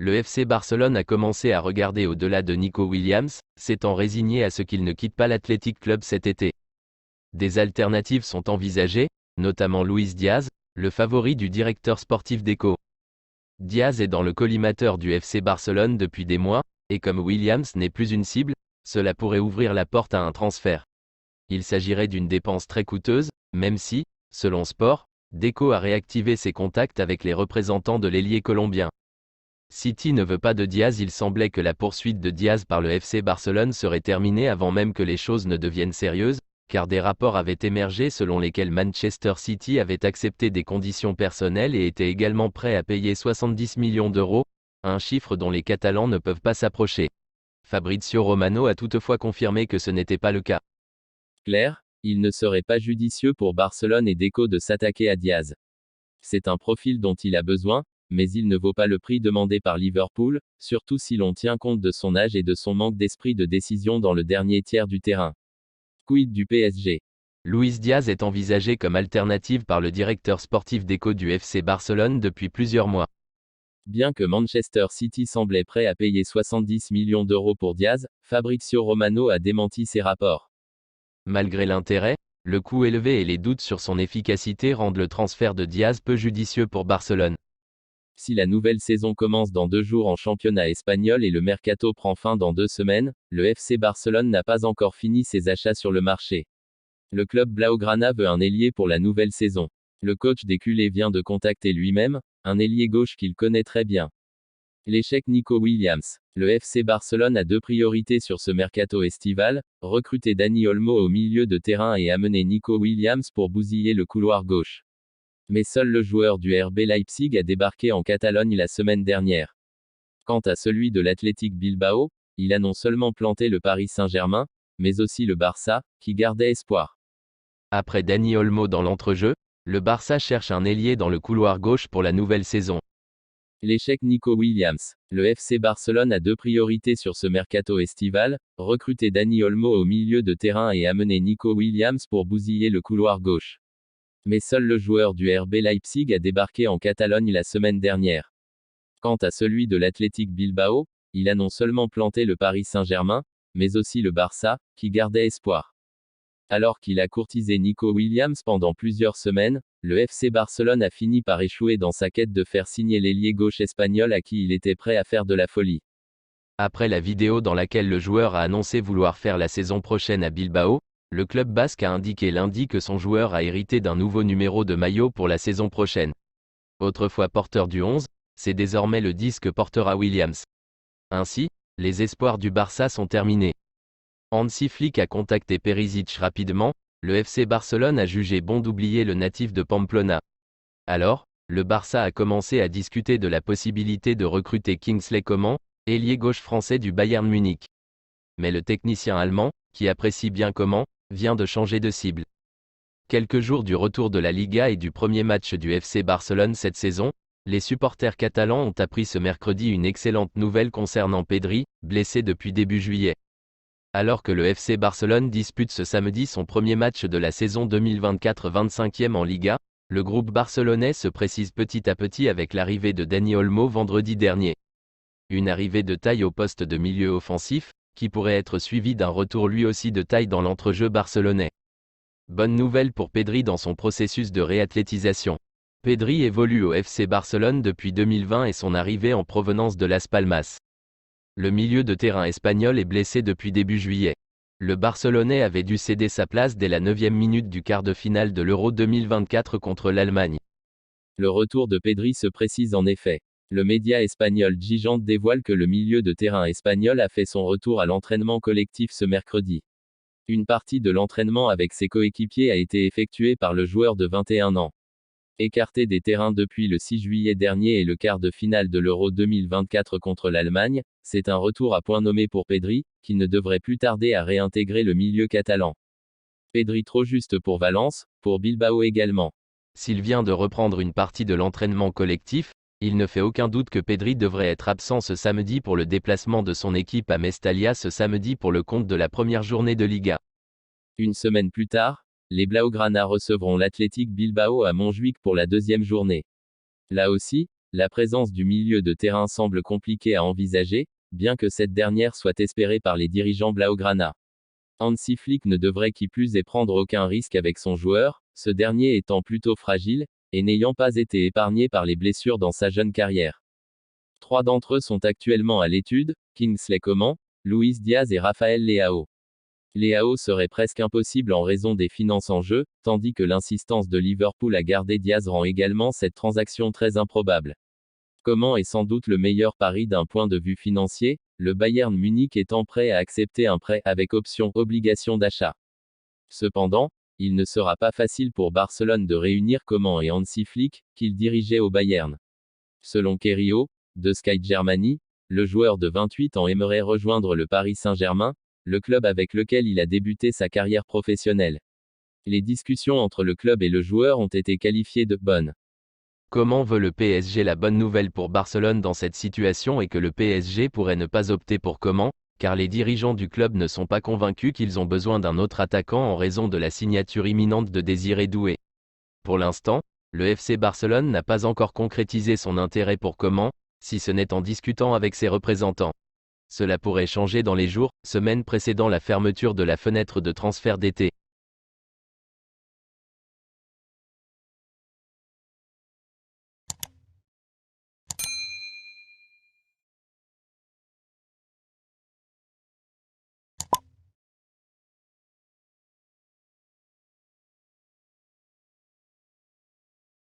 le FC Barcelone a commencé à regarder au-delà de Nico Williams, s'étant résigné à ce qu'il ne quitte pas l'Athletic Club cet été. Des alternatives sont envisagées, notamment Luis Diaz, le favori du directeur sportif d'Eco. Diaz est dans le collimateur du FC Barcelone depuis des mois, et comme Williams n'est plus une cible, cela pourrait ouvrir la porte à un transfert. Il s'agirait d'une dépense très coûteuse, même si, selon Sport, Deco a réactivé ses contacts avec les représentants de l'ailier colombien. City ne veut pas de Diaz. Il semblait que la poursuite de Diaz par le FC Barcelone serait terminée avant même que les choses ne deviennent sérieuses, car des rapports avaient émergé selon lesquels Manchester City avait accepté des conditions personnelles et était également prêt à payer 70 millions d'euros, un chiffre dont les Catalans ne peuvent pas s'approcher. Fabrizio Romano a toutefois confirmé que ce n'était pas le cas. Clair, il ne serait pas judicieux pour Barcelone et Deco de s'attaquer à Diaz. C'est un profil dont il a besoin, mais il ne vaut pas le prix demandé par Liverpool, surtout si l'on tient compte de son âge et de son manque d'esprit de décision dans le dernier tiers du terrain. Quid du PSG? Luis Diaz est envisagé comme alternative par le directeur sportif d'Eco du FC Barcelone depuis plusieurs mois. Bien que Manchester City semblait prêt à payer 70 millions d'euros pour Diaz, Fabrizio Romano a démenti ces rapports. Malgré l'intérêt, le coût élevé et les doutes sur son efficacité rendent le transfert de Diaz peu judicieux pour Barcelone. Si la nouvelle saison commence dans 2 jours en championnat espagnol et le mercato prend fin dans 2 semaines, le FC Barcelone n'a pas encore fini ses achats sur le marché. Le club Blaugrana veut un ailier pour la nouvelle saison. Le coach des culés vient de contacter lui-même, un ailier gauche qu'il connaît très bien. L'échec Nico Williams. Le FC Barcelone a 2 priorités sur ce mercato estival, recruter Dani Olmo au milieu de terrain et amener Nico Williams pour bousiller le couloir gauche. Mais seul le joueur du RB Leipzig a débarqué en Catalogne la semaine dernière. Quant à celui de l'Athletic Bilbao, il a non seulement planté le Paris Saint-Germain, mais aussi le Barça, qui gardait espoir. Après Dani Olmo dans l'entrejeu, le Barça cherche un ailier dans le couloir gauche pour la nouvelle saison. L'échec Nico Williams. Le FC Barcelone a 2 priorités sur ce mercato estival, recruter Dani Olmo au milieu de terrain et amener Nico Williams pour bousiller le couloir gauche. Mais seul le joueur du RB Leipzig a débarqué en Catalogne la semaine dernière. Quant à celui de l'Athletic Bilbao, il a non seulement planté le Paris Saint-Germain, mais aussi le Barça, qui gardait espoir. Alors qu'il a courtisé Nico Williams pendant plusieurs semaines, le FC Barcelone a fini par échouer dans sa quête de faire signer l'ailier gauche espagnol à qui il était prêt à faire de la folie. Après la vidéo dans laquelle le joueur a annoncé vouloir faire la saison prochaine à Bilbao, le club basque a indiqué lundi que son joueur a hérité d'un nouveau numéro de maillot pour la saison prochaine. Autrefois porteur du 11, c'est désormais le 10 que portera Williams. Ainsi, les espoirs du Barça sont terminés. Hansi Flick a contacté Perisic rapidement, le FC Barcelone a jugé bon d'oublier le natif de Pamplona. Alors, le Barça a commencé à discuter de la possibilité de recruter Kingsley Coman, ailier gauche français du Bayern Munich. Mais le technicien allemand, qui apprécie bien Coman, vient de changer de cible. Quelques jours du retour de la Liga et du premier match du FC Barcelone cette saison, les supporters catalans ont appris ce mercredi une excellente nouvelle concernant Pedri, blessé depuis début juillet. Alors que le FC Barcelone dispute ce samedi son premier match de la saison 2024 25e en Liga, le groupe barcelonais se précise petit à petit avec l'arrivée de Dani Olmo vendredi dernier. Une arrivée de taille au poste de milieu offensif, qui pourrait être suivie d'un retour lui aussi de taille dans l'entrejeu barcelonais. Bonne nouvelle pour Pedri dans son processus de réathlétisation. Pedri évolue au FC Barcelone depuis 2020 et son arrivée en provenance de Las Palmas. Le milieu de terrain espagnol est blessé depuis début juillet. Le Barcelonais avait dû céder sa place dès la 9e minute du quart de finale de l'Euro 2024 contre l'Allemagne. Le retour de Pedri se précise en effet. Le média espagnol Gigante dévoile que le milieu de terrain espagnol a fait son retour à l'entraînement collectif ce mercredi. Une partie de l'entraînement avec ses coéquipiers a été effectuée par le joueur de 21 ans. Écarté des terrains depuis le 6 juillet dernier et le quart de finale de l'Euro 2024 contre l'Allemagne, c'est un retour à point nommé pour Pedri, qui ne devrait plus tarder à réintégrer le milieu catalan. Pedri trop juste pour Valence, pour Bilbao également. S'il vient de reprendre une partie de l'entraînement collectif, il ne fait aucun doute que Pedri devrait être absent ce samedi pour le déplacement de son équipe à Mestalla ce samedi pour le compte de la première journée de Liga. Une semaine plus tard, les Blaugrana recevront l'Athletic Bilbao à Montjuïc pour la 2e journée. Là aussi, la présence du milieu de terrain semble compliquée à envisager, bien que cette dernière soit espérée par les dirigeants blaugrana. Hansi Flick ne devrait qui plus est prendre aucun risque avec son joueur, ce dernier étant plutôt fragile, et n'ayant pas été épargné par les blessures dans sa jeune carrière. 3 d'entre eux sont actuellement à l'étude, Kingsley Coman, Luis Diaz et Rafael Leao. Leao serait presque impossible en raison des finances en jeu, tandis que l'insistance de Liverpool à garder Diaz rend également cette transaction très improbable. Coman est sans doute le meilleur pari d'un point de vue financier, le Bayern Munich étant prêt à accepter un prêt avec option obligation d'achat. Cependant, il ne sera pas facile pour Barcelone de réunir Coman et Hansi Flick, qu'il dirigeait au Bayern. Selon Kerio, de Sky Germany, le joueur de 28 ans aimerait rejoindre le Paris Saint-Germain, le club avec lequel il a débuté sa carrière professionnelle. Les discussions entre le club et le joueur ont été qualifiées de bonnes. Comment veut le PSG? La bonne nouvelle pour Barcelone dans cette situation est que le PSG pourrait ne pas opter pour Coman, car les dirigeants du club ne sont pas convaincus qu'ils ont besoin d'un autre attaquant en raison de la signature imminente de Désiré Doué. Pour l'instant, le FC Barcelone n'a pas encore concrétisé son intérêt pour Coman, si ce n'est en discutant avec ses représentants. Cela pourrait changer dans les jours, semaines précédant la fermeture de la fenêtre de transfert d'été.